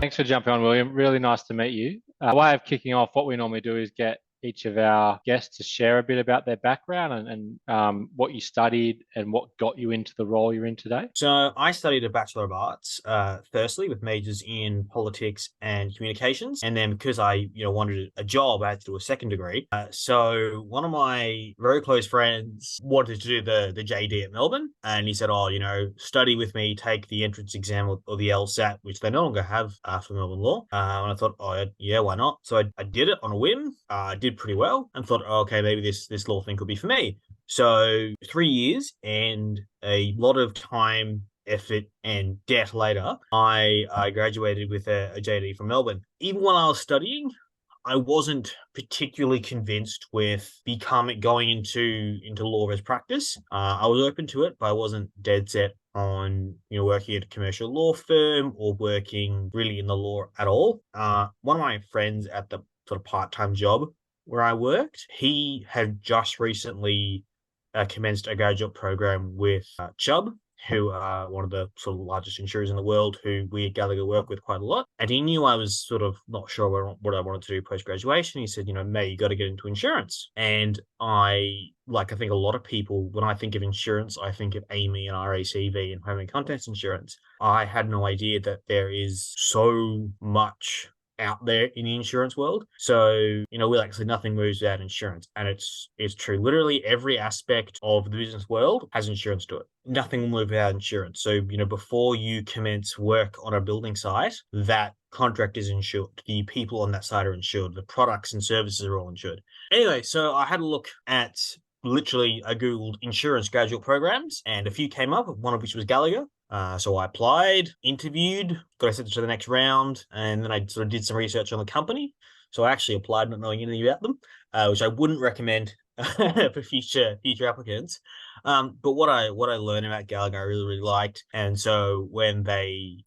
Thanks for jumping on, William. Really nice to meet you. Way of kicking off, what we normally do is get each of our guests to share a bit about their background and what you studied and what got you into the role you're in today. So I studied a Bachelor of Arts, firstly with majors in politics and communications. And then because I, wanted a job, I had to do a second degree. So one of my very close friends wanted to do the JD at Melbourne. And he said, study with me, take the entrance exam or the LSAT, which they no longer have for Melbourne Law. And I thought, yeah, why not? So I did it on a whim. I did pretty well and thought, okay, maybe this law thing could be for me. So 3 years and a lot of time, effort, and debt later, I graduated with a JD from Melbourne. Even while I was studying, I wasn't particularly convinced with going into law as practice. I was open to it, but I wasn't dead set on working at a commercial law firm or working really in the law at all. One of my friends at the sort of part-time job where I worked, he had just recently commenced a graduate program with Chubb, who are one of the sort of largest insurers in the world, who we at Gallagher work with quite a lot. And he knew I was sort of not sure what I wanted to do post-graduation. He said, May, you got to get into insurance. And I think a lot of people, when I think of insurance, I think of AMI and RACV and home and contents insurance. I had no idea that there is so much out there in the insurance world. So, we like to say nothing moves without insurance. And it's true. Literally every aspect of the business world has insurance to it. Nothing will move without insurance. So, before you commence work on a building site, that contract is insured. The people on that site are insured. The products and services are all insured. Anyway, so I had a look at I Googled insurance graduate programs and a few came up, one of which was Gallagher. So I applied, interviewed, got accepted to the next round, and then I sort of did some research on the company. So I actually applied not knowing anything about them, which I wouldn't recommend for future applicants. But what I learned about Gallagher, I really, really liked. And so when they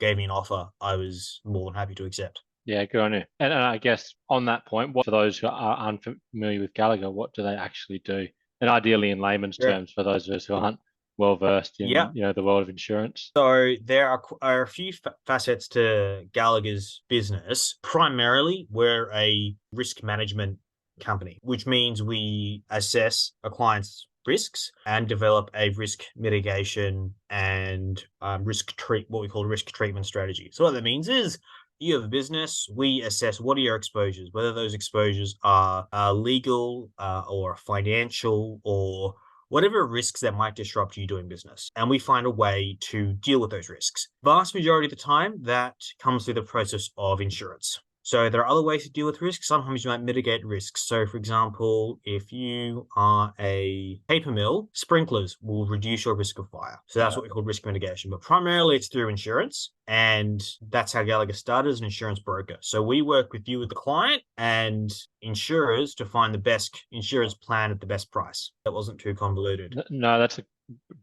gave me an offer, I was more than happy to accept. Yeah, good on you. And I guess on that point, for those who are unfamiliar with Gallagher, what do they actually do? And ideally in layman's Yeah. terms, for those of us who aren't well versed Yeah. in the world of insurance. So there are a few facets to Gallagher's business. Primarily, we're a risk management company, which means we assess a client's risks and develop a risk mitigation and what we call risk treatment strategy. So what that means is you have a business, we assess what are your exposures, whether those exposures are legal or financial or whatever risks that might disrupt you doing business. And we find a way to deal with those risks. Vast majority of the time, that comes through the process of insurance. So there are other ways to deal with risks. Sometimes you might mitigate risks. So for example, if you are a paper mill, sprinklers will reduce your risk of fire. So that's what we call risk mitigation. But primarily it's through insurance. And that's how Gallagher started as an insurance broker. So we work with you, the client, and insurers to find the best insurance plan at the best price. That wasn't too convoluted. No, that's the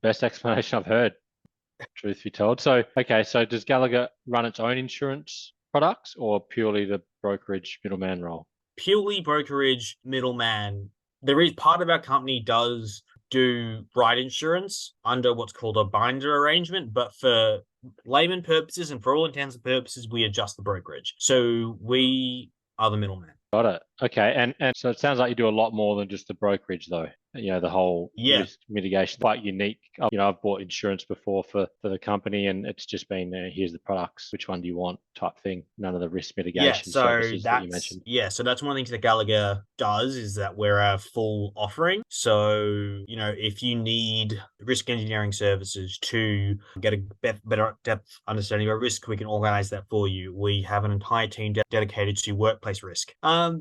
best explanation I've heard, truth be told. So, okay, so does Gallagher run its own insurance products or purely the brokerage middleman role? Purely brokerage middleman. There is part of our company does do write insurance under what's called a binder arrangement, but for layman purposes and for all intents and purposes, we adjust the brokerage. So we are the middleman. Got it. Okay. And so it sounds like you do a lot more than just the brokerage, though. The whole risk mitigation, quite unique. I've bought insurance before for the company, and it's just been here's the products, which one do you want type thing. None of the risk mitigation services that you mentioned. Yeah, so that's one of the things that Gallagher does is that we're a full offering. So, if you need risk engineering services to get a better depth understanding of risk, we can organize that for you. We have an entire team dedicated to workplace risk.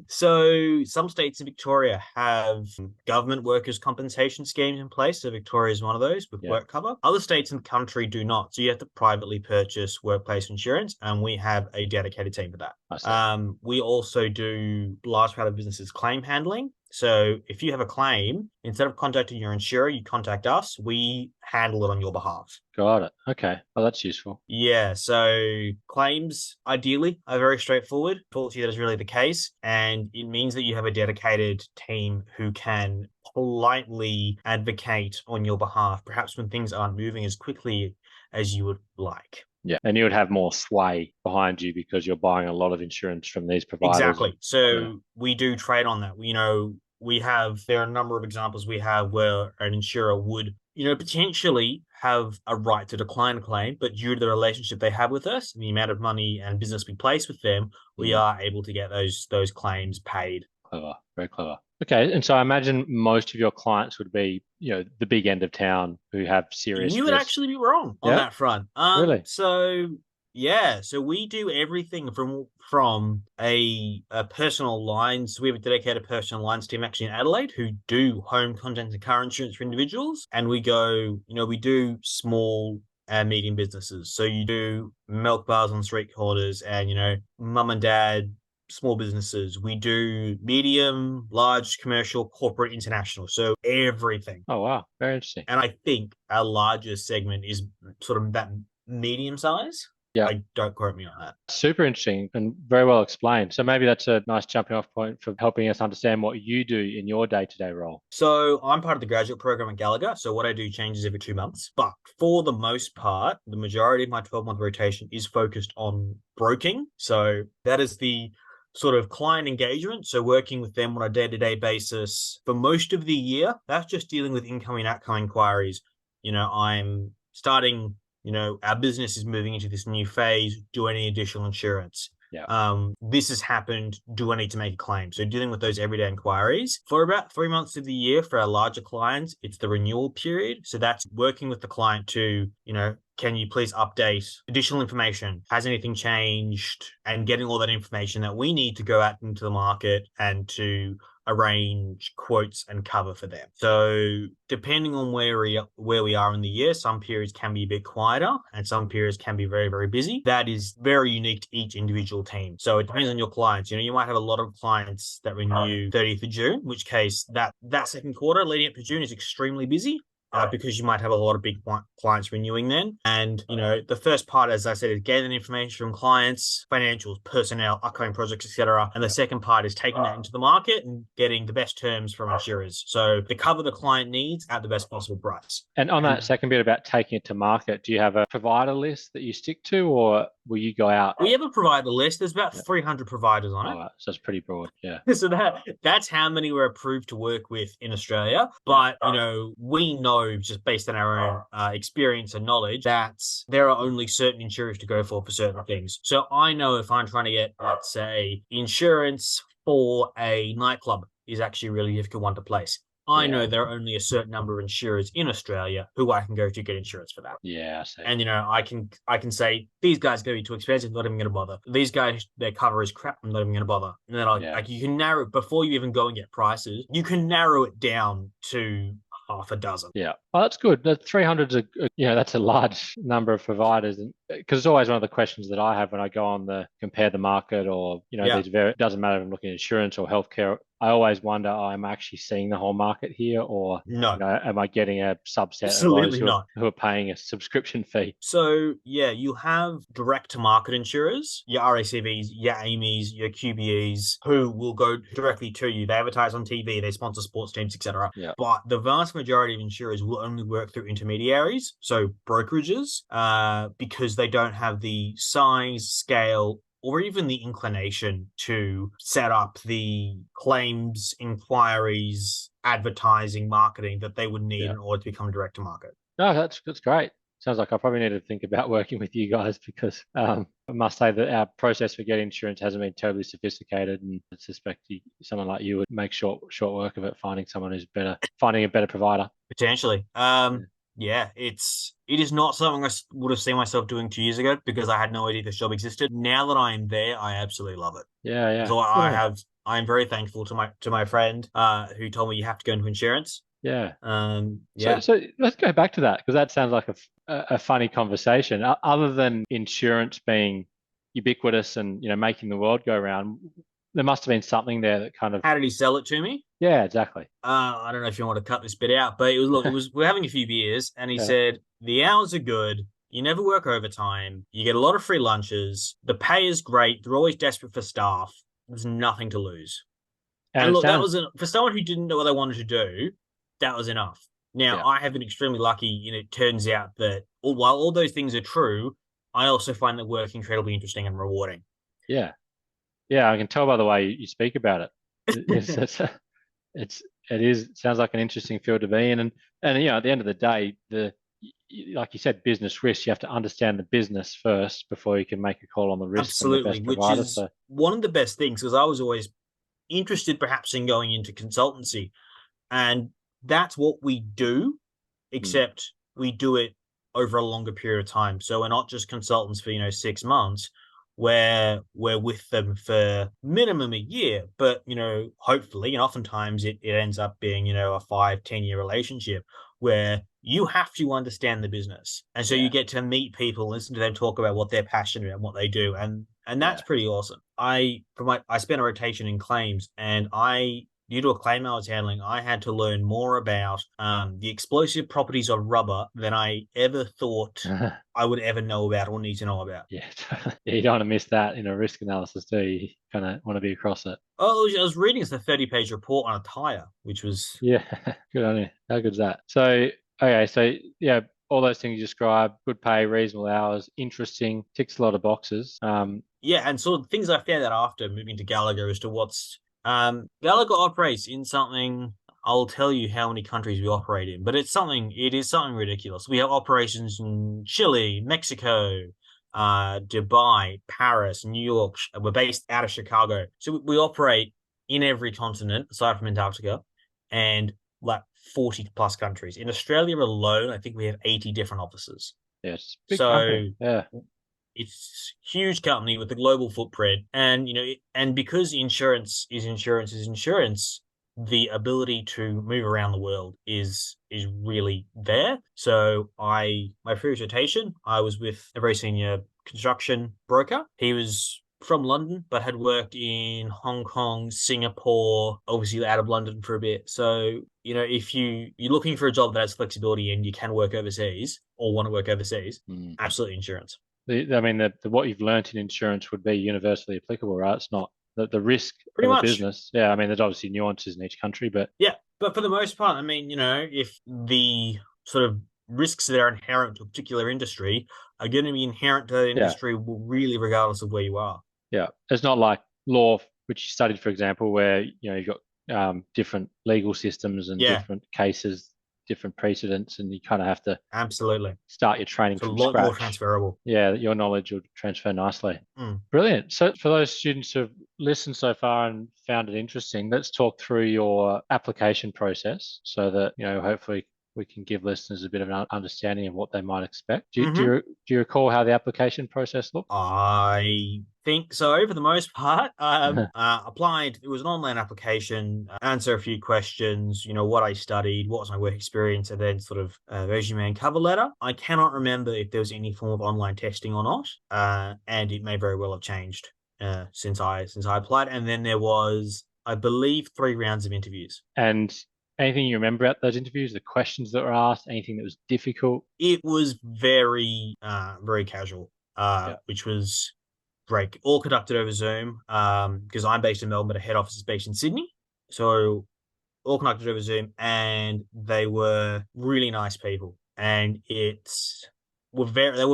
So some states in Victoria have government workers compensation schemes in place. So Victoria is one of those with work cover. Other states in the country do not. So you have to privately purchase workplace insurance, and we have a dedicated team for that. We also do large part of businesses claim handling. So if you have a claim, instead of contacting your insurer, you contact us. We handle it on your behalf. Got it. Okay. Well, that's useful. Yeah. So claims, ideally, are very straightforward. Fortunately, that is really the case. And it means that you have a dedicated team who can politely advocate on your behalf, perhaps when things aren't moving as quickly as you would like. Yeah. And you would have more sway behind you because you're buying a lot of insurance from these providers. Exactly. So we do trade on that. There are a number of examples we have where an insurer would, potentially have a right to decline a claim, but due to the relationship they have with us and the amount of money and business we place with them, we are able to get those claims paid. Clever. Very clever. Okay. And so I imagine most of your clients would be, the big end of town who have serious You would risk. actually be wrong on Yeah. that front. Really? So we do everything from a personal lines. We have a dedicated personal lines team actually in Adelaide who do home contents and car insurance for individuals, and we do small and medium businesses. So you do milk bars on street corners, and mum and dad small businesses. We do medium, large, commercial, corporate, international. So everything. Oh, wow. Very interesting. And I think our largest segment is sort of that medium size. Yeah. Don't quote me on that. Super interesting and very well explained. So maybe that's a nice jumping off point for helping us understand what you do in your day-to-day role. So I'm part of the graduate program at Gallagher. So what I do changes every 2 months. But for the most part, the majority of my 12-month rotation is focused on broking. So that is the sort of client engagement. So working with them on a day-to-day basis for most of the year. That's just dealing with incoming and outgoing inquiries. I'm starting, our business is moving into this new phase. Do I need additional insurance? Yeah. This has happened. Do I need to make a claim? So dealing with those everyday inquiries for about 3 months of the year for our larger clients, it's the renewal period. So that's working with the client to, can you please update additional information? Has anything changed? And getting all that information that we need to go out into the market and to arrange quotes and cover for them. So depending on where we are in the year, some periods can be a bit quieter and some periods can be very, very busy. That is very unique to each individual team. So it depends on your clients. You might have a lot of clients that renew 30th of June, in which case that second quarter leading up to June is extremely busy. Because you might have a lot of big clients renewing then. And, the first part, as I said, is gathering information from clients, financials, personnel, upcoming projects, etc. And the second part is taking that into the market and getting the best terms from insurers. So to cover the client needs at the best possible price. And on that second bit about taking it to market, do you have a provider list that you stick to, or will you go out? We have a provider list. There's about 300 providers on it. Right. So it's pretty broad. Yeah. So that's how many we're approved to work with in Australia. But, we know just based on our own experience and knowledge that there are only certain insurers to go for certain things. So I know if I'm trying to get, let's say, insurance for a nightclub is actually a really difficult one to place. I know there are only a certain number of insurers in Australia who I can go to get insurance for that. Yeah, I see. And I can say these guys are going to be too expensive, not even going to bother. These guys, their cover is crap, I'm not even going to bother. And then you can narrow before you even go and get prices. You can narrow it down to half a dozen. Yeah. Well, that's good. The 300 is that's a large number of providers, and because it's always one of the questions that I have when I go on the compare the market, or it doesn't matter if I'm looking at insurance or healthcare. I always wonder, am I actually seeing the whole market here, or no? Am I getting a subset Absolutely of those who are paying a subscription fee? So you have direct to market insurers, your RACVs, your AMIs, your QBEs, who will go directly to you. They advertise on TV, they sponsor sports teams, etc. Yeah. But the vast majority of insurers will only work through intermediaries, so brokerages, because they don't have the size, scale, or even the inclination to set up the claims, inquiries, advertising, marketing that they would need in order to become direct to market. No, that's great. Sounds like I probably need to think about working with you guys, because I must say that our process for getting insurance hasn't been terribly sophisticated, and I suspect someone like you would make short work of it, finding a better provider. Potentially. It is not something I would have seen myself doing 2 years ago, because I had no idea this job existed. Now that I am there, I absolutely love it. Yeah. So I am very thankful to my friend who told me you have to go into insurance. Yeah. Yeah. So let's go back to that, because that sounds like a funny conversation. Other than insurance being ubiquitous and making the world go round, there must have been something there that kind of. How did he sell it to me? Yeah, exactly. I don't know if you want to cut this bit out, but we're having a few beers, and he said the hours are good. You never work overtime. You get a lot of free lunches. The pay is great. They're always desperate for staff. There's nothing to lose. And look, that was for someone who didn't know what they wanted to do. That was enough. Now, I have been extremely lucky. It turns out that while all those things are true, I also find the work incredibly interesting and rewarding. Yeah. Yeah, I can tell by the way you speak about it. It's it is it sounds like an interesting field to be in, and at the end of the day, like you said, business risk. You have to understand the business first before you can make a call on the risk and the Absolutely, best which provider. is So one of the best things because I was always interested perhaps in going into consultancy. And that's what we do, mm, except we do it over a longer period of time. So we're not just consultants for, 6 months, where we're with them for minimum a year, but hopefully, and oftentimes it ends up being, a 5, 10 year relationship where you have to understand the business. And so you yeah, get to meet people, listen to them talk about what they're passionate about and what they do. And yeah. that's pretty awesome. I spent a rotation in claims and due to a claim I was handling, I had to learn more about the explosive properties of rubber than I ever thought I would ever know about or need to know about. Yeah, yeah, you don't want to miss that in a risk analysis, do you? You kind of want to be across it. Oh, I was reading a 30-page report on a tire, which was, Yeah, good on you. How good's that? So, okay, so yeah, all those things you described, good pay, reasonable hours, interesting, ticks a lot of boxes. yeah, and sort of things I found out after moving to Gallagher as to what's Gallagher operates in something. I'll tell you how many countries we operate in, but it is something ridiculous. We have operations in Chile, Mexico, Dubai, Paris, New York. We're based out of Chicago. So we operate in every continent aside from Antarctica and like 40 plus countries. In Australia alone, I think we have 80 different offices. Yeah, it's a big company. So Yeah, it's huge company with a global footprint, and and because insurance, the ability to move around the world is really there. So my previous rotation, I was with a very senior construction broker. He was from London, but had worked in Hong Kong, Singapore, obviously out of London for a bit. So, if you're looking for a job that has flexibility and you can work overseas or want to work overseas, mm. absolutely insurance. I mean, what you've learnt in insurance would be universally applicable, right? It's not the risk Pretty of a much. business. Yeah, I mean, there's obviously nuances in each country, but Yeah. But for the most part, I mean, if the sort of risks that are inherent to a particular industry are going to be inherent to that yeah, industry, really, regardless of where you are. yeah, it's not like law, which you studied, for example, where you've got different legal systems and Yeah, different cases, different precedents, and you kind of have to absolutely. start your training It's a from lot more scratch. transferable. Yeah, your knowledge will transfer nicely. Mm. Brilliant. So, for those students who've listened so far and found it interesting, let's talk through your application process so that, hopefully we can give listeners a bit of an understanding of what they might expect. Hmm. Do you recall how the application process looked? I think so, for the most part. Applied. It was an online application. Answer a few questions. What I studied, what was my work experience, and then sort of resume and cover letter. I cannot remember if there was any form of online testing or not, and it may very well have changed since I applied. And then there was, I believe, 3 rounds of interviews. And anything you remember about those interviews, the questions that were asked, anything that was difficult? It was very casual, Yeah. which was great. All conducted over Zoom, because I'm based in Melbourne, but a head office is based in Sydney. So all conducted over Zoom, and they were really nice people. And they were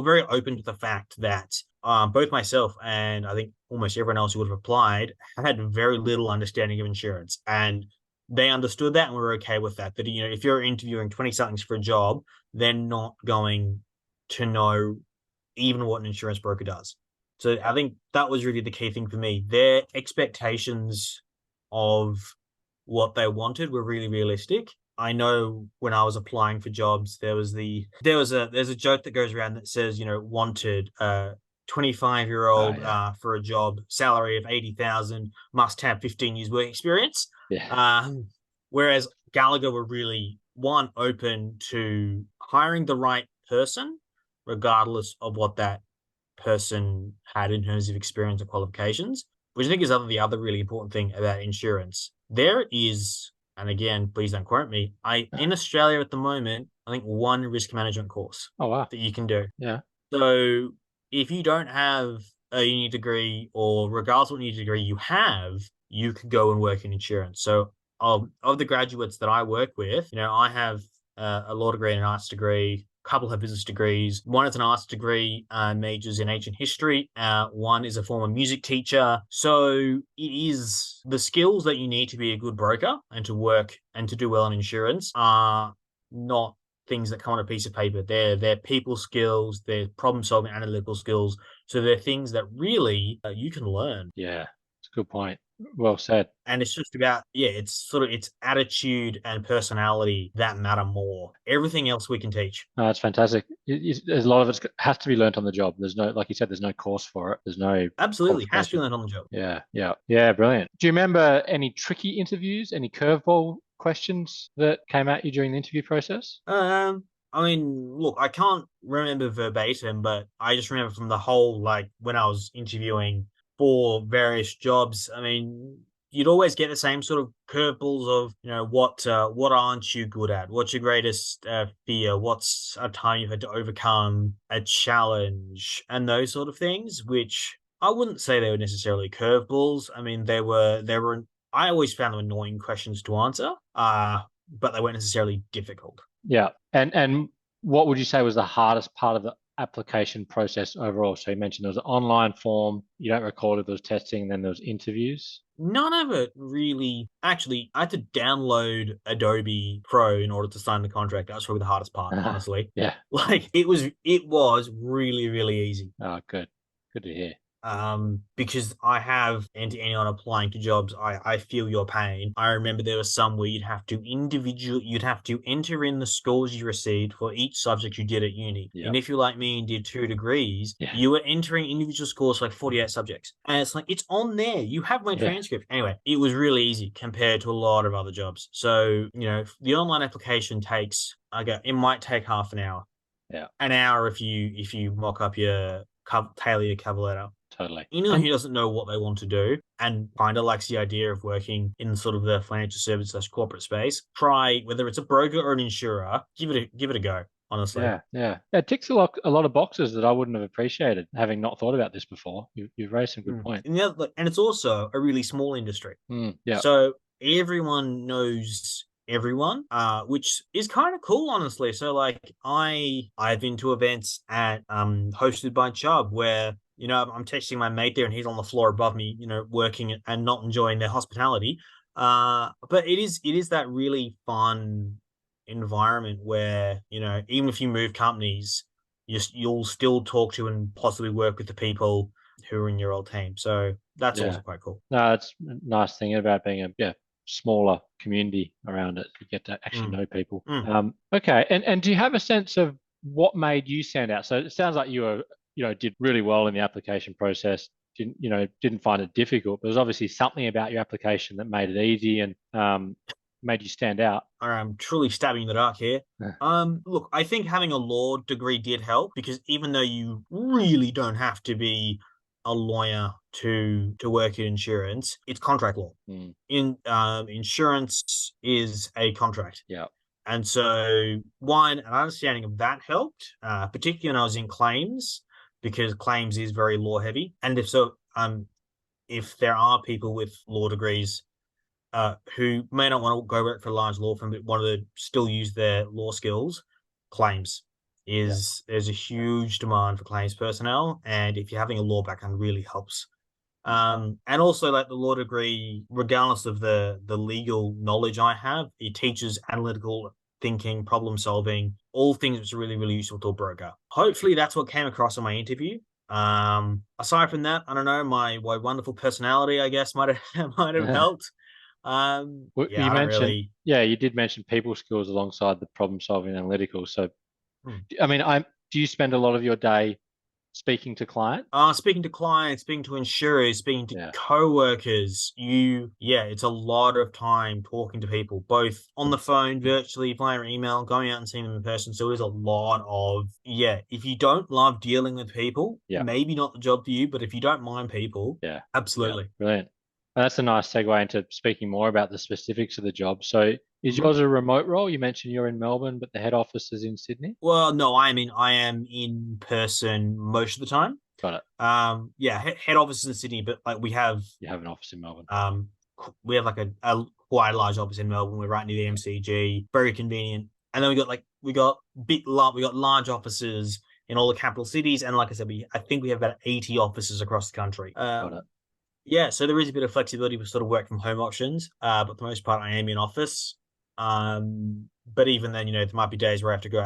very open to the fact that both myself and I think almost everyone else who would have applied had very little understanding of insurance, and they understood that and were okay with that. That if you're interviewing 20 somethings for a job, they're not going to know even what an insurance broker does. So I think that was really the key thing for me. Their expectations of what they wanted were really realistic. I know when I was applying for jobs, there's a joke that goes around that says, wanted 25-year-old Yeah. for a job, salary of 80,000, must have 15 years work experience. Yeah. Um, Whereas Gallagher were really one open to hiring the right person, regardless of what that person had in terms of experience or qualifications, which I think is the other really important thing about insurance. There is, and again, please don't quote me, in Australia at the moment, I think one risk management course Oh, wow. that you can do. Yeah. So if you don't have a uni degree, or regardless of what uni degree you have, you could go and work in insurance. So of the graduates that I work with, I have a law degree and an arts degree. A couple have business degrees. One is an arts degree, majors in ancient history. One is a former music teacher. So it is the skills that you need to be a good broker and to work and to do well in insurance are not things that come on a piece of paper. They're people skills, they're problem solving, analytical skills. So they're things that really you can learn. Yeah, it's a good point. Well said. And it's just about, it's sort of it's attitude and personality that matter more. Everything else we can teach. No, that's fantastic. There's a lot of it has to be learnt on the job. There's no, like you said, there's no course for it. There's no Absolutely has to be qualification. learned on the job. Yeah, brilliant. Do you remember any tricky interviews, any curveball questions that came at you during the interview process? I mean, look, I can't remember verbatim, but I just remember from the whole, like when I was interviewing for various jobs, I mean, you'd always get the same sort of curveballs of, what aren't you good at? What's your greatest fear? What's a time you've had to overcome a challenge and those sort of things, which I wouldn't say they were necessarily curveballs. I mean, I always found them annoying questions to answer, but they weren't necessarily difficult. Yeah. And what would you say was the hardest part of the application process overall? So you mentioned there was an online form. You don't record if there was testing, then there was interviews. None of it really. Actually, I had to download Adobe Pro in order to sign the contract. That was probably the hardest part, honestly. Yeah. Like it was really, really easy. Oh, good. Good to hear. Because I have, and to anyone applying to jobs, I feel your pain. I remember there was some where you'd have to enter in the scores you received for each subject you did at uni. Yep. And if you're like me and did 2 degrees, you were entering individual scores for like 48 subjects. And it's like, it's on there. You have my transcript. Anyway, it was really easy compared to a lot of other jobs. So, the online application it might take half an hour. Yeah. An hour if you mock up tailor your cover letter. Totally. Anyone who doesn't know what they want to do and kind of likes the idea of working in sort of the financial service / corporate space, try whether it's a broker or an insurer, give it a go. Honestly, yeah. It ticks a lot of boxes that I wouldn't have appreciated having not thought about this before. You've raised some good points. And it's also a really small industry. Yeah. So everyone knows everyone, which is kind of cool, honestly. So like I've been to events at hosted by Chubb where I'm texting my mate there and he's on the floor above me, working and not enjoying their hospitality. But it is that really fun environment where, even if you move companies, you'll still talk to and possibly work with the people who are in your old team. So that's also quite cool. No, it's a nice thing about being a smaller community around it. You get to actually know people. Okay. And do you have a sense of what made you stand out? So it sounds like you were did really well in the application process, didn't find it difficult, but there's obviously something about your application that made it easy and made you stand out. I'm truly stabbing in the dark here. Look, I think having a law degree did help because even though you really don't have to be a lawyer to work in insurance, it's contract law. Insurance is a contract. Yeah. And so an understanding of that helped, particularly when I was in claims, because claims is very law heavy. And if there are people with law degrees who may not want to go work for a large law firm but want to still use their law skills, there's a huge demand for claims personnel, and if you're having a law background, really helps. And also, like the law degree, regardless of the legal knowledge I have, it teaches analytical thinking, problem solving, all things which are really, really useful to a broker. Hopefully that's what came across in my interview. Aside from that, I don't know, my wonderful personality, I guess, might have helped. You did mention people skills alongside the problem solving analytical. So, I mean, do you spend a lot of your day speaking to clients? Speaking to clients, speaking to insurers, speaking to co-workers. It's a lot of time talking to people, both on the phone, virtually, via email, going out and seeing them in person. So there's a lot of, if you don't love dealing with people, maybe not the job for you, but if you don't mind people, absolutely. Brilliant. And that's a nice segue into speaking more about the specifics of the job. So is yours a remote role? You mentioned you're in Melbourne, but the head office is in Sydney? Well, no, I am in person most of the time. Got it. Head office is in Sydney, but like you have an office in Melbourne. We have like a quite large office in Melbourne. We're right near the MCG, very convenient. And then we got like we got large offices in all the capital cities, and like I said, I think we have about 80 offices across the country. Got it. Yeah, so there is a bit of flexibility with sort of work from home options, but for the most part, I am in office. But even then, there might be days where we have to go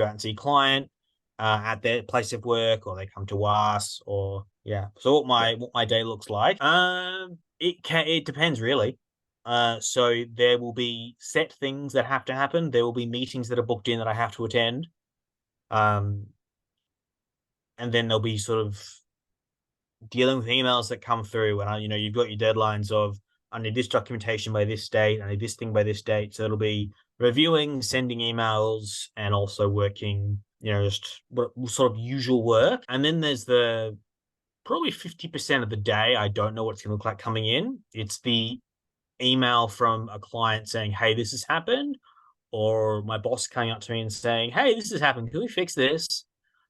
out and see client at their place of work, or they come to us, or yeah. So what my day looks like, it depends really. So there will be set things that have to happen. There will be meetings that are booked in that I have to attend. Um, and then there'll be sort of dealing with emails that come through, and you've got your deadlines of, I need this documentation by this date, I need this thing by this date. So it'll be reviewing, sending emails, and also working, just what sort of usual work. And then there's the probably 50% of the day I don't know what it's going to look like coming in. It's the email from a client saying, hey, this has happened, or my boss coming up to me and saying, hey, this has happened, can we fix this?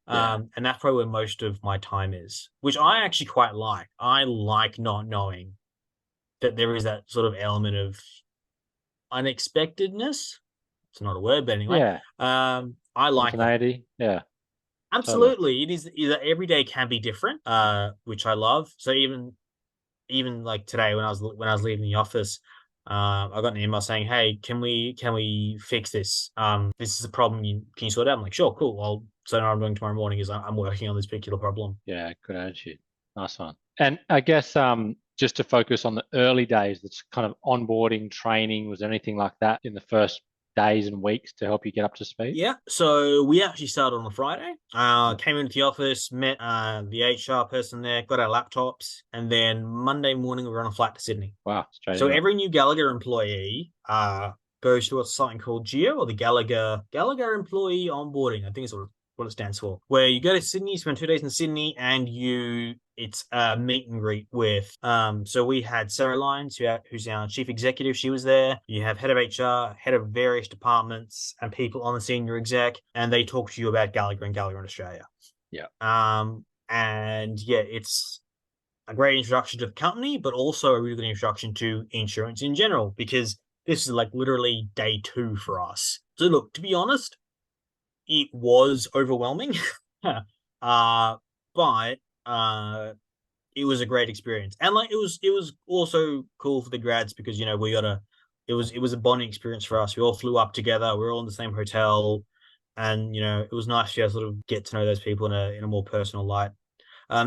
And that's probably where most of my time is, which I actually quite like. I like not knowing that there is that sort of element of unexpectedness. It's not a word, but anyway. Yeah. I like that. Spontaneity. Yeah. Absolutely. Totally. It is every day can be different, which I love. So even like today when I was leaving the office, I got an email saying, hey, can we fix this? This is a problem. Can you sort it out? I'm like, sure, cool. Well, so now I'm doing tomorrow morning is I'm working on this particular problem. Yeah, good attitude. Nice one. And I guess just to focus on the early days, that's kind of onboarding training. Was there anything like that in the first days and weeks to help you get up to speed? Yeah. So we actually started on a Friday. Came into the office, met the HR person there, got our laptops, and then Monday morning we were on a flight to Sydney. Wow. So every new Gallagher employee goes to something called GEO, or the Gallagher Employee Onboarding. I think it's what it stands for. Where you go to Sydney, spend 2 days in Sydney, and it's a meet and greet with. So we had Sarah Lyons, who's our chief executive. She was there. You have head of HR, head of various departments, and people on the senior exec, and they talk to you about Gallagher and Gallagher in Australia. Yeah. And yeah, it's a great introduction to the company, but also a really good introduction to insurance in general, because this is like literally day 2 for us. So look, to be honest, it was overwhelming, but it was a great experience, and like it was also cool for the grads because it was a bonding experience for us. We all flew up together. We were all in the same hotel, and it was nice to sort of get to know those people in a more personal light.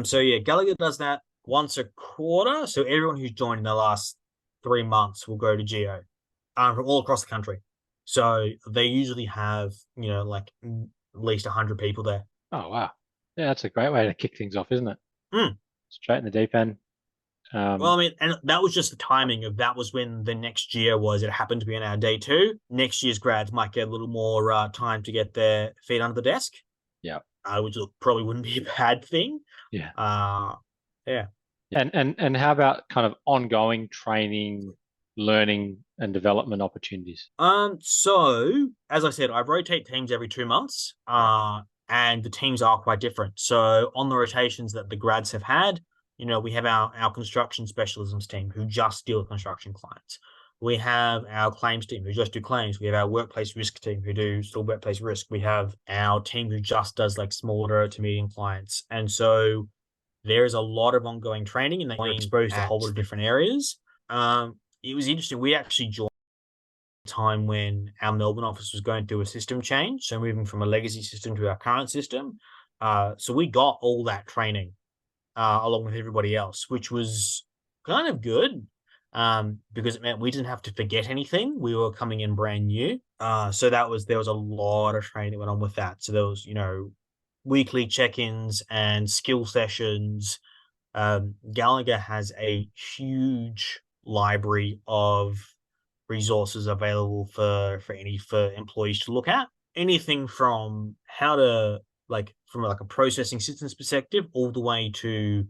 So yeah, Gallagher does that once a quarter. So everyone who's joined in the last 3 months will go to Geo, from all across the country. So they usually have, like at least 100 people there. Oh, wow. Yeah, that's a great way to kick things off, isn't it? Straight in the deep end. Well, I mean, and that was just the timing of that was when the next year was. It happened to be on our day 2. Next year's grads might get a little more time to get their feet under the desk. Yeah. Which probably wouldn't be a bad thing. Yeah. Yeah. And how about kind of ongoing training, learning and development opportunities? So as I said, I rotate teams every 2 months. And the teams are quite different. So on the rotations that the grads have had, we have our construction specialisms team who just deal with construction clients. We have our claims team who just do claims. We have our workplace risk team who do still workplace risk. We have our team who just does like smaller to medium clients. And so there is a lot of ongoing training, and they're exposed to a whole lot of different areas. It was interesting. We actually joined a time when our Melbourne office was going through a system change, so moving from a legacy system to our current system. So we got all that training along with everybody else, which was kind of good because it meant we didn't have to forget anything. We were coming in brand new. So there was a lot of training that went on with that. So there was, weekly check-ins and skill sessions. Gallagher has a huge library of resources available for employees to look at. Anything from how to from a processing systems perspective, all the way to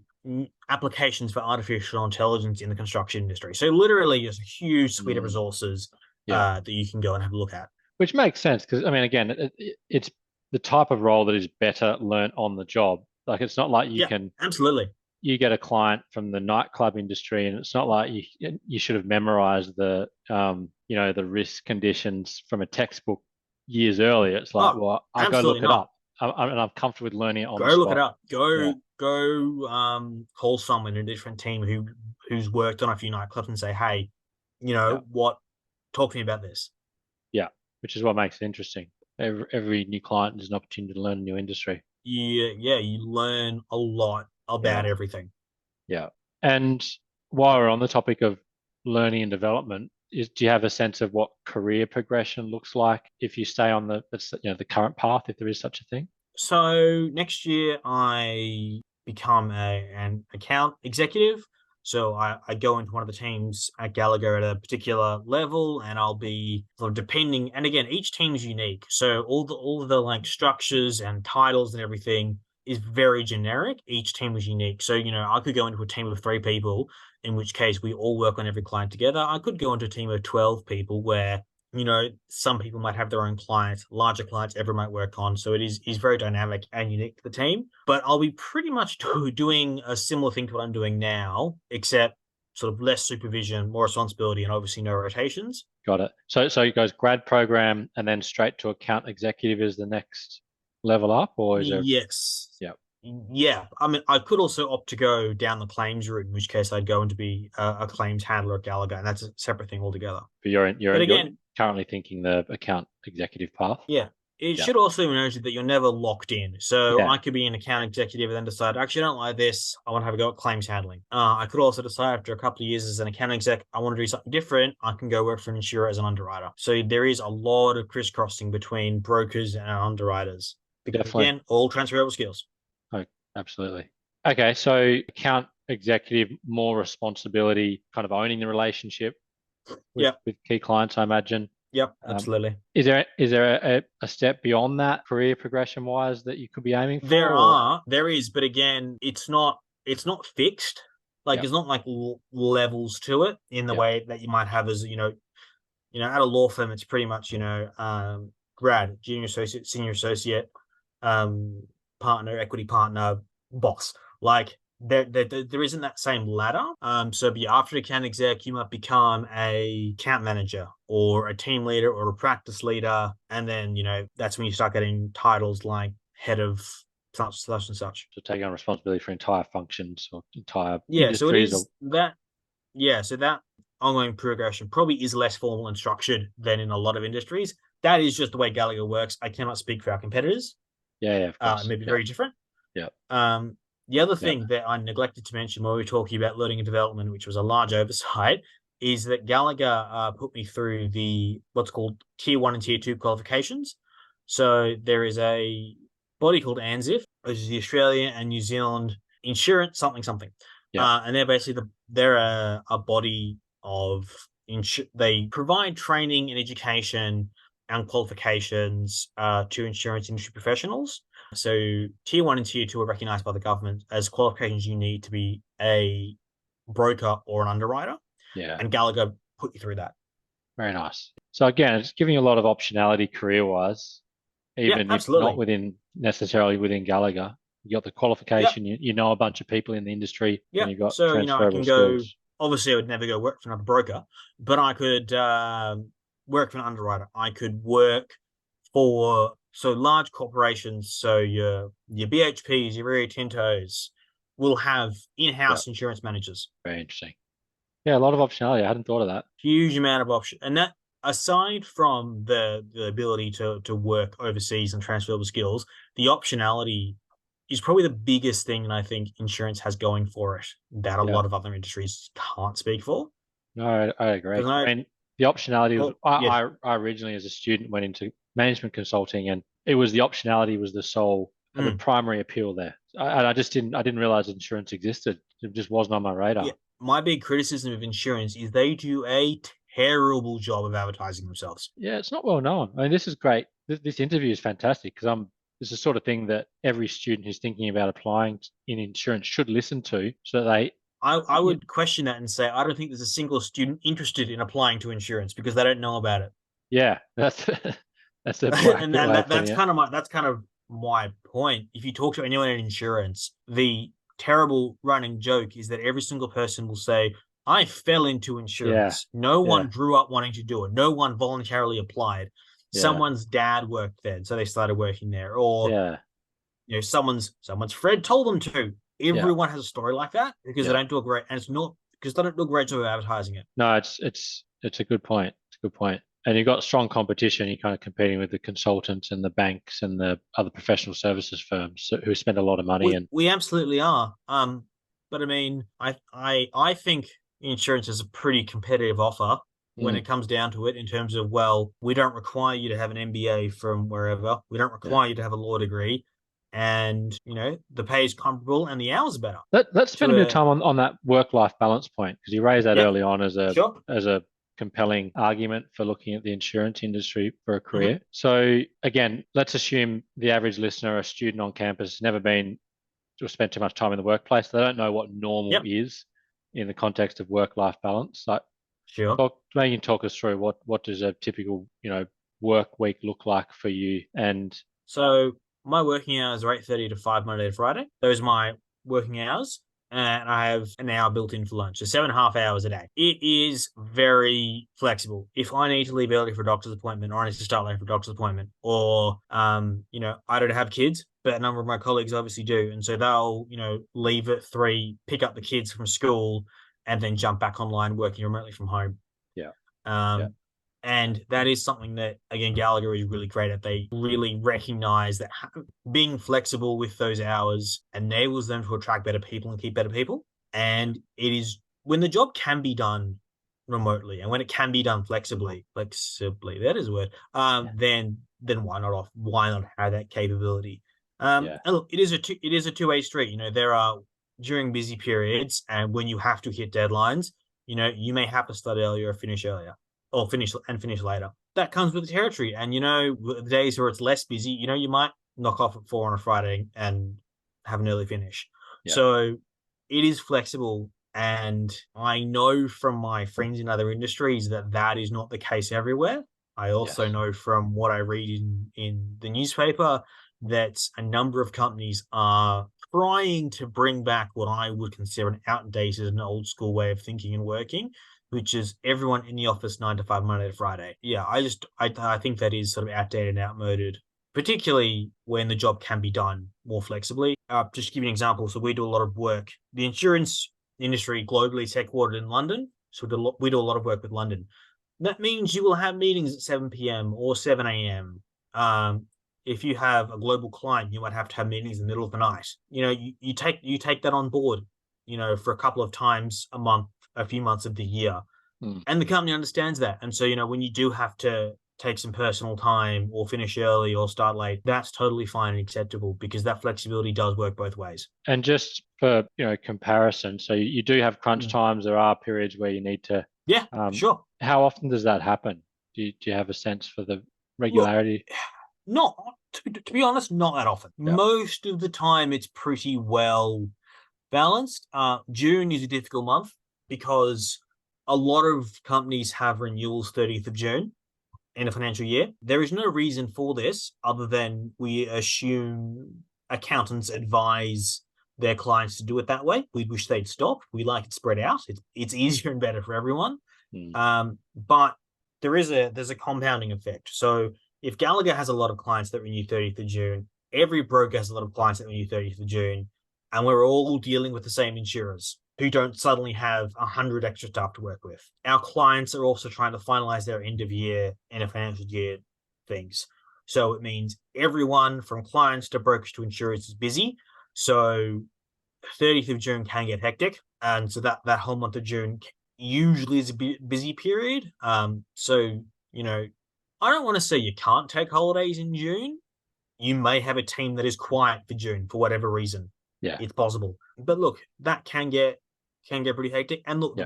applications for artificial intelligence in the construction industry. So literally, it's a huge suite of resources that you can go and have a look at. Which makes sense because, I mean, again, it's the type of role that is better learned on the job. Like, it's not like you can absolutely. You get a client from the nightclub industry, and it's not like you should have memorized the the risk conditions from a textbook years earlier, it's like, Oh, well, I'll go absolutely look it not. up. And I'm comfortable with learning it on Go the look it spot. up. Yeah, Go call someone in a different team who's worked on a few nightclubs and say, hey, yeah, what? Talk to me about this. yeah. Which is what makes it interesting. Every new client is an opportunity to learn a new industry. Yeah, you learn a lot about Yeah, everything. yeah. And while we're on the topic of learning and development, do you have a sense of what career progression looks like if you stay on the current path, if there is such a thing? So next year I become an account executive. So I go into one of the teams at Gallagher at a particular level, and I'll be sort of depending. And again, each team's unique. So all the like structures and titles and everything is very generic. Each team is unique. So I could go into a team of 3 people, in which case we all work on every client together. I could go into a team of 12 people where some people might have their own clients, larger clients everyone might work on. So it is very dynamic and unique to the team. But I'll be pretty much doing a similar thing to what I'm doing now, except sort of less supervision, more responsibility, and obviously no rotations. Got it. So it goes grad program and then straight to account executive is the next level up, or is there? Yes. Yeah. Yeah. I mean, I could also opt to go down the claims route, in which case I'd go on to be a claims handler at Gallagher, and that's a separate thing altogether. But But you're again, currently thinking the account executive path. yeah. It Yeah. should also be noted that you're never locked in. So Yeah. I could be an account executive and then decide, actually, I don't like this. I want to have a go at claims handling. I could also decide after a couple of years as an account exec, I want to do something different. I can go work for an insurer as an underwriter. So there is a lot of crisscrossing between brokers and underwriters because, Definitely. again, all transferable skills. Oh, absolutely. Okay. So account executive, more responsibility, kind of owning the relationship Yep. with key clients, I imagine. Yep. Um, Absolutely. is there a step beyond that career progression wise that you could be aiming for? There is, but again, it's not fixed. Like Yeah, there's not like levels to it in the yeah, way that you might have as at a law firm, it's pretty much grad, junior associate, senior associate, um, partner, equity partner, boss. Like there isn't that same ladder. So yeah, after account exec, you might become a account manager or a team leader or a practice leader, and then that's when you start getting titles like head of such and such. to take on responsibility for entire functions or entire Yeah, so it industries or is that. Yeah, so that ongoing progression probably is less formal and structured than in a lot of industries. That is just the way Gallagher works. I cannot speak for our competitors. yeah, of It course. may be Yeah, very different. yeah, The other yeah, thing that I neglected to mention when we were talking about learning and development, which was a large oversight, is that Gallagher put me through the what's called Tier 1 and Tier 2 qualifications. So there is a body called ANZIF, which is the Australia and New Zealand Insurance something something. yeah, And they're basically they're a body of they provide training and education and qualifications to insurance industry professionals. So tier 1 and tier 2 are recognized by the government as qualifications you need to be a broker or an underwriter. yeah. And Gallagher put you through that. Very nice. So again, it's giving you a lot of optionality career wise, Yeah, even if not absolutely. necessarily within Gallagher. You got the Yep. qualification, you know a bunch of people in the industry, and Yep. you've got So, I transferable can go, skills. obviously, I would never go work for another broker, but I could work for an underwriter. I could work for large corporations. So your BHPs, your Rio Tintos will have Yeah, in-house insurance managers. very interesting. Yeah, a lot of optionality. I hadn't thought of that. Huge amount of option, and that aside from the ability to work overseas and transferable skills, the optionality is probably the biggest thing that I think insurance has going for it that a Yeah. lot of other industries can't speak for. No, I agree. Because I mean, the optionality was, well, yeah, I originally as a student went into management consulting and it was the optionality was the mm, primary appeal there. I just I didn't realize insurance existed. It just wasn't on my yeah. radar. My big criticism of insurance is they do a terrible job of advertising themselves. Yeah, it's not well known. I mean, this is great. This interview is fantastic because this is the sort of thing that every student who's thinking about applying in insurance should listen to so that I you, would question that and say I don't think there's a single student interested in applying to insurance because they don't know about it. yeah, that's that's a more and accurate and way of that, putting that's it. kind of my point. If you talk to anyone in insurance, the terrible running joke is that every single person will say, "I fell into Yeah, insurance. No yeah, one grew up wanting to do it. No one voluntarily applied." someone's dad worked there, so they started working there, or Yeah. someone's friend told them to. Yeah. Everyone has a story like that because they Yeah. don't do a great, and it's not because they don't do a great job of advertising it. No, it's a good point. It's a good point. And you've got strong competition. You're kind of competing with the consultants and the banks and the other professional services firms who spend a lot of money. And We absolutely are. But I mean, I think insurance is a pretty competitive offer when it comes down to it, in terms of, well, we don't require you to have an MBA from wherever. We don't require you to have a law degree, and the pay is comparable and the hours are better. Let's spend a bit of time on that work-life balance point, because you raised that Yeah, early on as sure. a compelling argument for looking at the insurance industry for a Mm-hmm. career. So again, let's assume the average listener, a student on campus, has never been or spent too much time in the workplace. They don't know what normal Yep, is in the context of work-life balance. Like, sure. maybe you can talk us through what does a typical work week look like for you? And So my working hours are 8:30 to 5 Monday to Friday. Those are my working hours. And I have an hour built in for lunch. So 7.5 hours a day. It is very flexible. If I need to leave early for a doctor's appointment, or I need to start late for a doctor's appointment, or I don't have kids, but a number of my colleagues obviously do. And so they'll, leave at 3, pick up the kids from school, and then jump back online working remotely from home. yeah, yeah, Um, and that is something that, again, Gallagher is really great at. They really recognize that being flexible with those hours enables them to attract better people and keep better people. And it is when the job can be done remotely, and when it can be done flexibly, that is a word, then why not have that capability? yeah, And look, it is a two-way street. There are, during busy periods and when you have to hit deadlines, you may have to start earlier or finish earlier, or finish later. That comes with the territory. And the days where it's less busy, you might knock off at 4 on a Friday and have an early finish. yeah, So it is flexible. And I know from my friends in other industries that is not the case everywhere. I also yes, know from what I read in the newspaper that a number of companies are trying to bring back what I would consider an outdated and old school way of thinking and working, which is everyone in the office 9 to 5, Monday to Friday. Yeah, I think that is sort of outdated and outmoded, particularly when the job can be done more flexibly. Just to give you an example, so we do a lot of work. The insurance industry globally is headquartered in London, so we do a lot of work with London. That means you will have meetings at 7 p.m. or 7 a.m. If you have a global client, you might have to have meetings in the middle of the night. You take that on board, for a couple of times a month, a few months of the year. And the company understands that. And so, when you do have to take some personal time or finish early or start late, that's totally fine and acceptable, because that flexibility does work both ways. And just for comparison, so you do have crunch times. There are periods where you need to. Yeah, sure. How often does that happen? Do you have a sense for the Look, regularity? not to be honest, not that often. Yeah. Most of the time, it's pretty well balanced. June is a difficult month because a lot of companies have renewals 30th of June in a financial year. There is no reason for this other than we assume accountants advise their clients to do it that way. We wish they'd stop. We like it spread out. It's easier and better for everyone. But there's a compounding effect. So if Gallagher has a lot of clients that renew 30th of June, every broker has a lot of clients that renew 30th of June, and we're all dealing with the same insurers who don't suddenly have 100 extra staff to work with. Our clients are also trying to finalize their end of year and a financial year things. So it means everyone from clients to brokers to insurers is busy. So 30th of June can get hectic. And so that whole month of June usually is a busy period. I don't want to say you can't take holidays in June. You may have a team that is quiet for June for whatever reason. Yeah. It's possible. But look, that can get pretty hectic. And look, Yeah.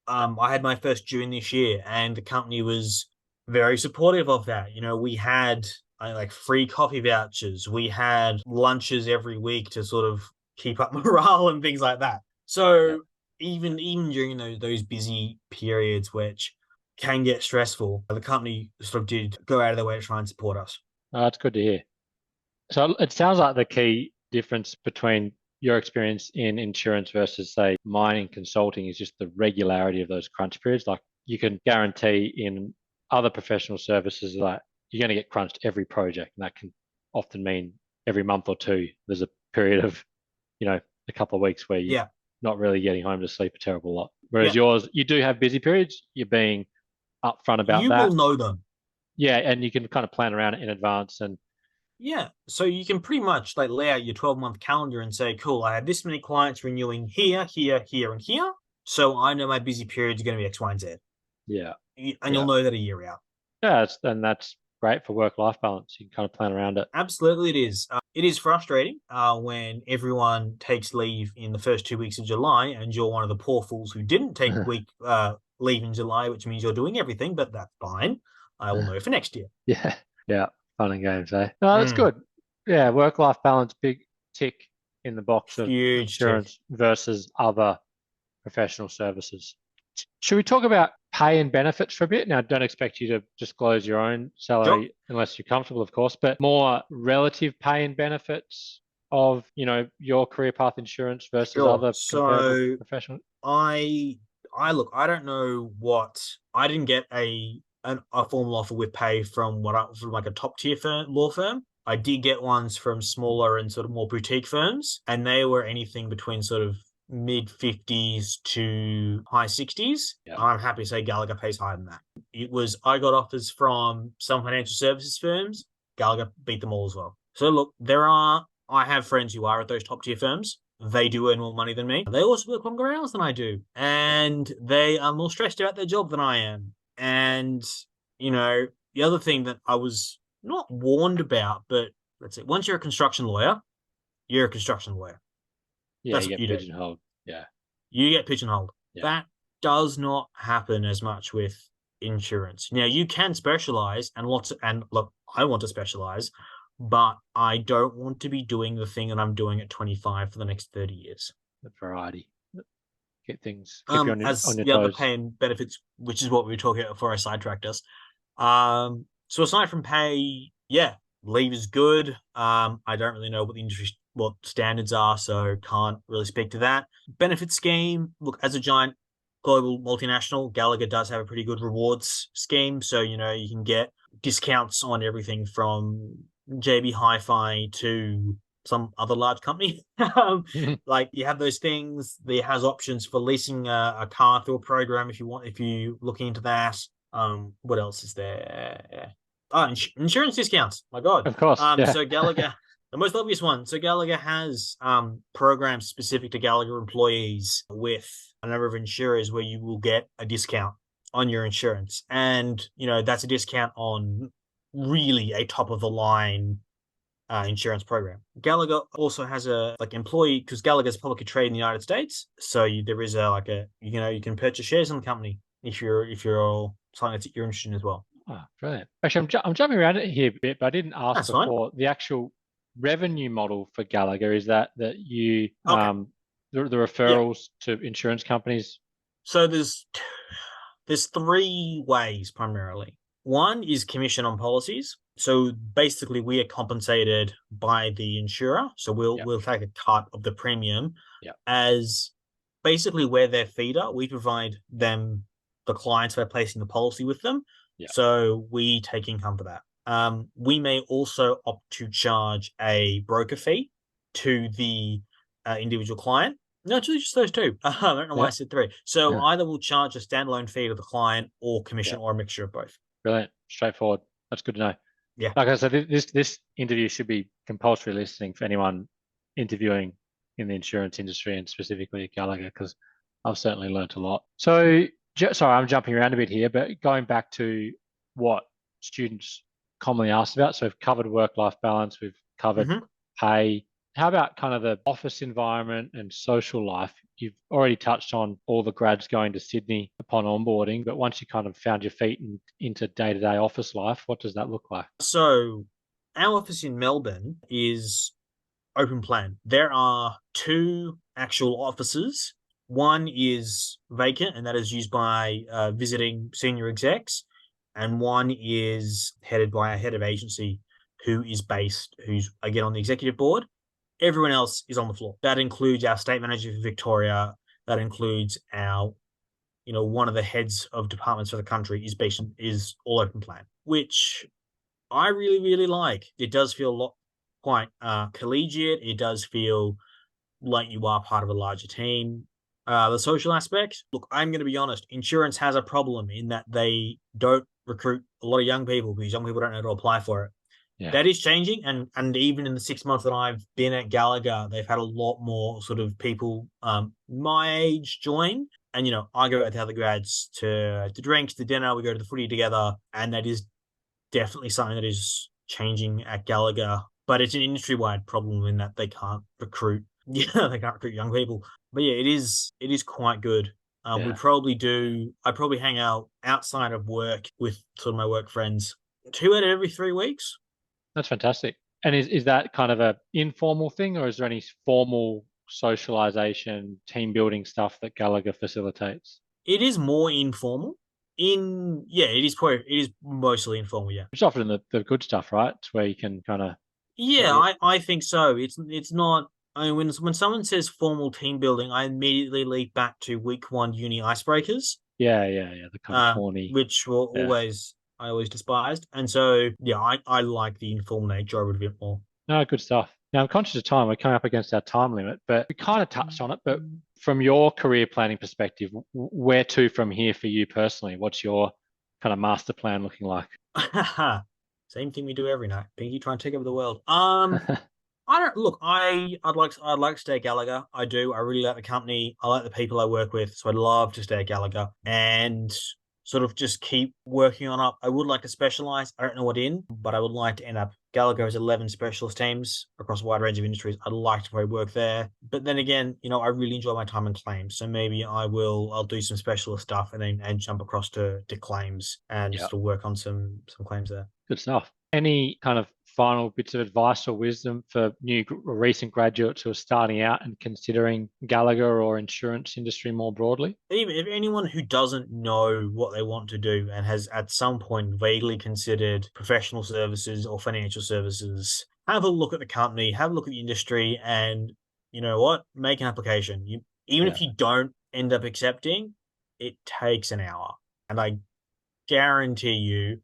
I had my first June this year, and the company was very supportive of that. We had like free coffee vouchers. We had lunches every week to sort of keep up morale and things like that. So even during those busy periods, which can get stressful, the company sort of did go out of their way to try and support us. That's good to hear. So it sounds like the key difference between your experience in insurance versus, say, mining consulting is just the regularity of those crunch periods. Like, you can guarantee in other professional services, like you're going to get crunched every project, and that can often mean every month or two there's a period of, a couple of weeks where you're Yeah. not really getting home to sleep a terrible lot. Whereas Yeah. yours, you do have busy periods. You're being upfront about You will that. know them. Yeah, and you can kind of plan around it in advance. And Yeah. So you can pretty much like lay out your 12-month calendar and say, cool, I have this many clients renewing here, here, here, and here. So I know my busy periods are going to be X, Y, and Z. yeah, And you'll know that a year out. yeah, that's great for work-life balance. You can kind of plan around it. Absolutely, it is. It is frustrating when everyone takes leave in the first 2 weeks of July, and you're one of the poor fools who didn't take leave in July, which means you're doing everything. But that's fine. I will know for next year. Yeah, yeah, fun and games, eh? No, that's Mm. good. Yeah, work-life balance, big tick in the box of Huge tick. insurance versus other professional services. Should we talk about pay and benefits for a bit? Now, I don't expect you to disclose your own salary Sure. unless you're comfortable, of course, but more relative pay and benefits of, your career path insurance versus Sure. other comparable So professional. I look. I don't know what. I didn't get a formal offer with pay from from like a top tier law firm. I did get ones from smaller and sort of more boutique firms, and they were anything between sort of mid 50s to high 60s. Yeah. I'm happy to say Gallagher pays higher than that. I got offers from some financial services firms. Gallagher beat them all as well. So look, I have friends who are at those top tier firms. They do earn more money than me. They also work longer hours than I do. And they are more stressed about their job than I am. And, the other thing that I was not warned about, but let's say once you're a construction lawyer, you're a construction lawyer. Yeah, That's you what get you do. pigeonholed. Yeah. You get pigeonholed. Yeah. That does not happen as much with insurance. Now you can specialize and look, I want to specialize, but I don't want to be doing the thing that I'm doing at 25 for the next 30 years. The variety. Get things, keep you on As your the other toes. pay and benefits, which is what we were talking about before I sidetracked us. So aside from pay, yeah, leave is good. I don't really know what standards are, so can't really speak to that. Benefit scheme, look, as a giant global multinational, Gallagher does have a pretty good rewards scheme. So, you can get discounts on everything from JB Hi-Fi to some other large company. Like you have those things. There has options for leasing a car through a program if you're looking into that. What else is there? Insurance discounts. My God. Of course. Yeah. So Gallagher, the most obvious one. So Gallagher has programs specific to Gallagher employees with a number of insurers where you will get a discount on your insurance. And, that's a discount on really a top of the line insurance program. Gallagher also has a employee, because Gallagher's publicly traded in the United States. So there is you can purchase shares in the company if you're something that you're interested in as well. Oh, brilliant. Actually, I'm jumping around it here a bit, but I didn't ask That's before. fine. The actual revenue model for Gallagher is that you Okay. the referrals to insurance companies. So there's 3 ways primarily. One is commission on policies. So basically, we are compensated by the insurer. So we'll take a cut of the premium as basically where their feeder. We provide them the clients by placing the policy with them. So we take income for that. We may also opt to charge a broker fee to the individual client. No, it's just those 2. I don't know why I said 3. So either we'll charge a standalone fee to the client or commission or a mixture of both. Brilliant. Straightforward. That's good to know. Yeah. Like I said, this interview should be compulsory listening for anyone interviewing in the insurance industry and specifically at Gallagher, because I've certainly learnt a lot. So, sorry, I'm jumping around a bit here, but going back to what students commonly ask about. So we've covered work-life balance, we've covered pay. How about kind of the office environment and social life? You've already touched on all the grads going to Sydney upon onboarding, but once you kind of found your feet into day-to-day office life, what does that look like? So our office in Melbourne is open plan. There are 2 actual offices. One is vacant, and that is used by visiting senior execs. And one is headed by a head of agency who's again on the executive board. Everyone else is on the floor. That includes our state manager for Victoria. That includes our, one of the heads of departments for the country is all open plan, which I really, really like. It does feel a lot quite collegiate. It does feel like you are part of a larger team. The social aspect, look, I'm going to be honest, insurance has a problem in that they don't recruit a lot of young people because young people don't know how to apply for it. Yeah. That is changing, and even in the 6 months that I've been at Gallagher, they've had a lot more sort of people my age join. And I go out to other grads to drinks, to dinner. We go to the footy together, and that is definitely something that is changing at Gallagher. But it's an industry wide problem in that they can't recruit. Yeah, they can't recruit young people. But yeah, it is quite good. We Yeah. probably do. I probably hang out outside of work with sort of my work friends 2 out of every 3 weeks. That's fantastic. And is that kind of a informal thing, or is there any formal socialization, team building stuff that Gallagher facilitates? It is more informal. It is mostly informal. Yeah, It's often the good stuff, right? It's where you can kind of yeah, I think so. It's not. I mean, when someone says formal team building, I immediately leap back to week one uni icebreakers, yeah, the kind of horny. which were Yeah. I always despised. And so yeah, I like the informal nature of it a bit more. No, good stuff. Now I'm conscious of time. We're coming up against our time limit, but we kind of touched on it. But from your career planning perspective, where to from here for you personally? What's your kind of master plan looking like? Same thing we do every night. Pinky trying to take over the world. I don't look. I'd like to stay at Gallagher. I do. I really like the company. I like the people I work with. So I'd love to stay at Gallagher and sort of just keep working on up. I would like to specialize. I don't know what in, but I would like to end up. Gallagher has 11 specialist teams across a wide range of industries. I'd like to probably work there. But then again, I really enjoy my time in claims. So maybe I'll do some specialist stuff and jump across to claims and Yeah, just to work on some claims there. good stuff. Any kind of final bits of advice or wisdom for new or recent graduates who are starting out and considering Gallagher or insurance industry more broadly? Even if anyone who doesn't know what they want to do and has at some point vaguely considered professional services or financial services, have a look at the company, have a look at the industry, and you know what? Make an application. Even Yeah, if you don't end up accepting, it takes an hour. And I guarantee you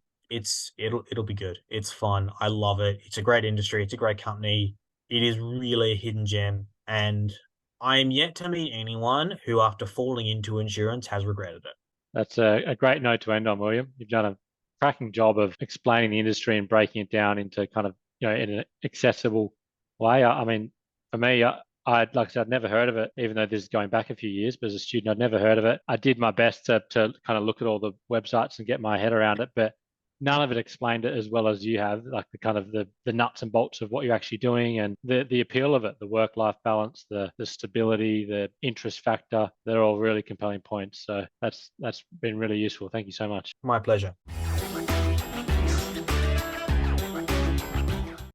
it'll be good. It's fun. I love it. It's a great industry. It's a great company. It is really a hidden gem. And I am yet to meet anyone who, after falling into insurance, has regretted it. that's a great note to end on, William. You've done a cracking job of explaining the industry and breaking it down into kind of, in an accessible way. I mean, for me, like I said, I'd never heard of it, even though this is going back a few years, but as a student, I'd never heard of it. I did my best to kind of look at all the websites and get my head around it, but none of it explained it as well as you have, like the kind of the nuts and bolts of what you're actually doing and the appeal of it, the work-life balance, the stability, the interest factor. They're all really compelling points. So that's been really useful. Thank you so much. My pleasure.